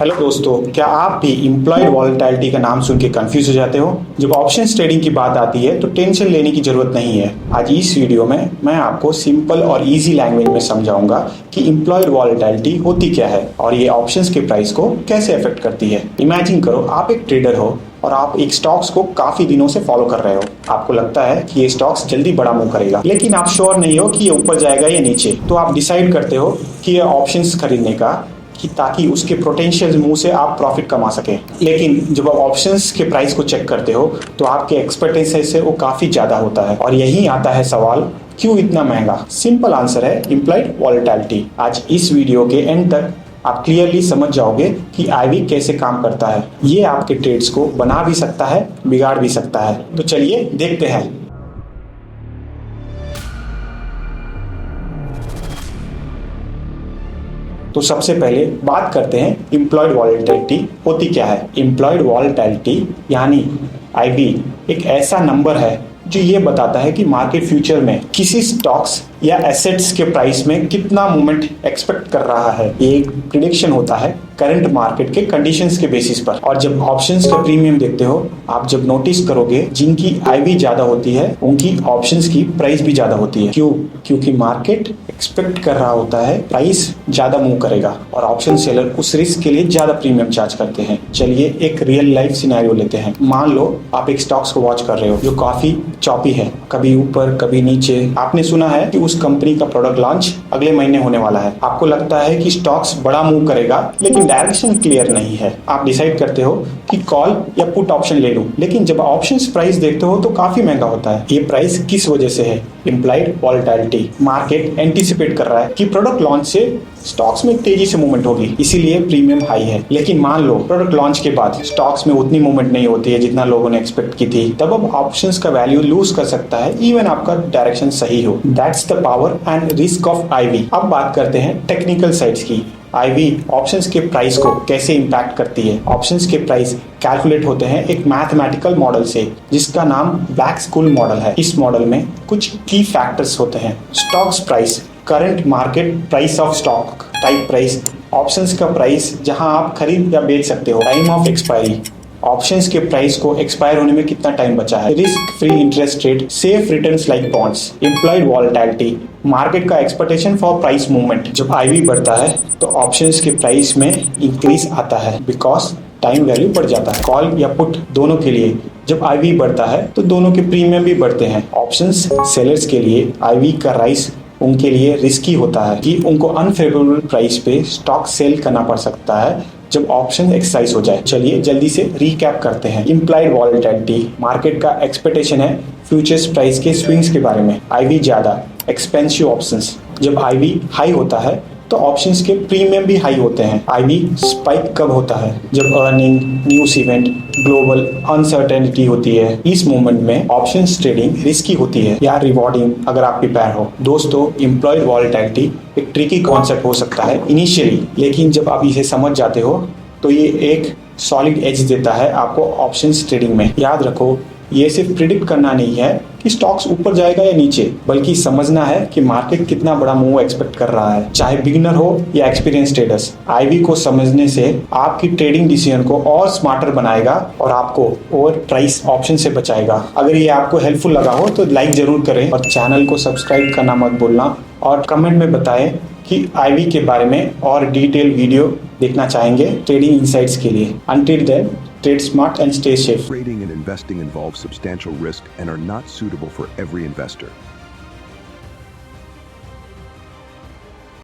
Hello दोस्तों, क्या आप भी इम्प्लॉयड वॉलेटिलिटी का नाम सुन के कंफ्यूज हो जाते हो? जब ऑप्शंस ट्रेडिंग की बात आती है तो टेंशन लेने की जरूरत नहीं है। आज इस वीडियो में मैं आपको सिंपल और इजी लैंग्वेज में समझाऊंगा कि इम्प्लॉयड वॉलेटिलिटी होती क्या है और ये ऑप्शंस के प्राइस को कैसे अफेक्ट करती है। इमेजिन करो आप एक ट्रेडर हो और आप एक स्टॉक्स को काफी दिनों से फॉलो कर रहे हो। आपको लगता है कि ये स्टॉक्स जल्दी बड़ा मूव करेगा, लेकिन आप श्योर नहीं हो कि ये ऊपर जाएगा या नीचे। तो आप डिसाइड करते हो कि ये ऑप्शंस खरीदने का कि ताकि उसके पोटेंशियल मूव से आप प्रॉफिट कमा सके। लेकिन जब आप ऑप्शंस के प्राइस को चेक करते हो तो आपके एक्सपेक्टेशन से वो काफी ज्यादा होता है और यही आता है सवाल, क्यों इतना महंगा? सिंपल आंसर है इम्प्लॉयड वॉलेटिलिटी। आज इस वीडियो के एंड तक आप क्लियरली समझ जाओगे कि आईवी कैसे काम करता है। ये आपके ट्रेड्स को बना भी सकता है, बिगाड़ भी सकता है। तो चलिए देखते हैं। तो सबसे पहले बात करते हैं इम्प्लॉयड वॉलेटिलिटी होती क्या है। इम्प्लॉयड वॉलेटिलिटी यानी आईवी एक ऐसा नंबर है जो ये बताता है कि मार्केट फ्यूचर में किसी स्टॉक्स या एसेट्स के प्राइस में कितना मूवमेंट एक्सपेक्ट कर रहा है। ये एक प्रिडिक्शन होता है करंट मार्केट के कंडीशंस के बेसिस पर। और जब ऑप्शंस का प्रीमियम देखते हो, आप जब नोटिस करोगे जिनकी आईवी ज्यादा होती है उनकी ऑप्शंस की प्राइस भी ज्यादा होती है। क्यों? क्योंकि मार्केट एक्सपेक्ट कर रहा होता है प्राइस ज्यादा मूव करेगा और ऑप्शन सेलर उस रिस्क के लिए ज्यादा प्रीमियम चार्ज करते हैं। चलिए एक रियल लाइफ सिनेरियो लेते हैं। मान लो आप एक स्टॉक्स को वॉच कर रहे हो जो काफी चॉपी है, कभी ऊपर कभी नीचे। आपने सुना है कि उस कंपनी का प्रोडक्ट लॉन्च अगले महीने होने वाला है। आपको लगता है कि स्टॉक्स बड़ा मूव करेगा, लेकिन डायरेक्शन क्लियर नहीं है। आप डिसाइड करते हो कि कॉल या पुट ऑप्शन ले लूं, लेकिन जब ऑप्शंस प्राइस देखते हो तो काफी महंगा होता है। ये प्राइस किस वजह से है? Employed volatility. मार्केट एंटिसिपेट कर रहा है कि प्रोडक्ट लॉन्च से स्टॉक्स में तेजी से मूवमेंट होगी, इसीलिए प्रीमियम हाई है। लेकिन मान लो प्रोडक्ट लॉन्च के बाद स्टॉक्स में उतनी मूवमेंट नहीं होती है जितना लोगों ने एक्सपेक्ट की थी, तब अब ऑप्शंस का वैल्यू लूज कर सकता है इवन आपका डायरेक्शन सही हो। That's the power and risk of IV. अब बात करते हैं टेक्निकल साइड्स की। आईवी ऑप्शंस के प्राइस को कैसे इंपैक्ट करती है? ऑप्शंस के प्राइस कैलकुलेट होते हैं एक मैथमेटिकल मॉडल से जिसका नाम ब्लैक स्कूल मॉडल है। इस मॉडल में कुछ की फैक्टर्स होते हैं। Stocks price, current market price of stock, type price, options का प्राइस जहां आप खरीद या बेच सकते हो, टाइम ऑफ एक्सपायरी, ऑप्शंस के प्राइस को एक्सपायर होने में कितना टाइम बचा है, risk free interest rate, safe returns like bonds, employed volatility, market का एक्सपेक्टेशन फॉर प्राइस मूवमेंट। जब आईवी बढ़ता है तो ऑप्शंस के प्राइस में इंक्रीज आता है बिकॉज टाइम वैल्यू बढ़ जाता है। कॉल या पुट दोनों के लिए जब आईवी बढ़ता है तो दोनों के प्रीमियम भी बढ़ते हैं। ऑप्शंस सेलर्स के लिए आईवी का राइज उनके लिए रिस्की होता है कि उनको अनफेवरेबल प्राइस पे स्टॉक सेल करना पड़ सकता है जब ऑप्शन एक्सरसाइज हो जाए। चलिए जल्दी से रिकैप करते हैं। इम्प्लॉयड वॉलेटिलिटी, मार्केट का एक्सपेक्टेशन है फ्यूचर्स प्राइस के स्विंग्स के बारे में। आईवी ज्यादा, एक्सपेंसिव ऑप्शंस। जब आईवी हाई होता है तो ऑप्शंस के प्रीमियम भी हाई होते हैं। आईवी स्पाइक कब होता है? जब earning, news event, global uncertainty होती है। इस मोमेंट में ऑप्शंस ट्रेडिंग रिस्की होती है या रिवॉर्डिंग अगर आप प्रिपेयर हो। दोस्तों, इम्प्लॉयड वॉलेटिलिटी एक ट्रिकी कॉन्सेप्ट हो सकता है इनिशियली, लेकिन जब आप इसे समझ जाते हो तो ये एक सॉलिड एज देता है आपको ऑप्शंस ट्रेडिंग में। याद रखो, ये सिर्फ प्रिडिक्ट करना नहीं है कि स्टॉक्स ऊपर जाएगा या नीचे, बल्कि समझना है कि मार्केट कितना बड़ा मूव एक्सपेक्ट कर रहा है। चाहे बिगिनर हो या एक्सपीरियंस ट्रेडर्स, आईवी को समझने से आपकी ट्रेडिंग डिसीजन को और स्मार्टर बनाएगा और आपको ओवर प्राइस ऑप्शन से बचाएगा। अगर ये आपको हेल्पफुल लगा हो तो लाइक जरूर करें और चैनल को सब्सक्राइब करना मत भूलना और कमेंट में बताएं कि आईवी के बारे में और डिटेल वीडियो देखना चाहेंगे ट्रेडिंग इनसाइट्स के लिए। Until then, trade smart and stay safe. Trading and investing involve substantial risk and are not suitable for every investor.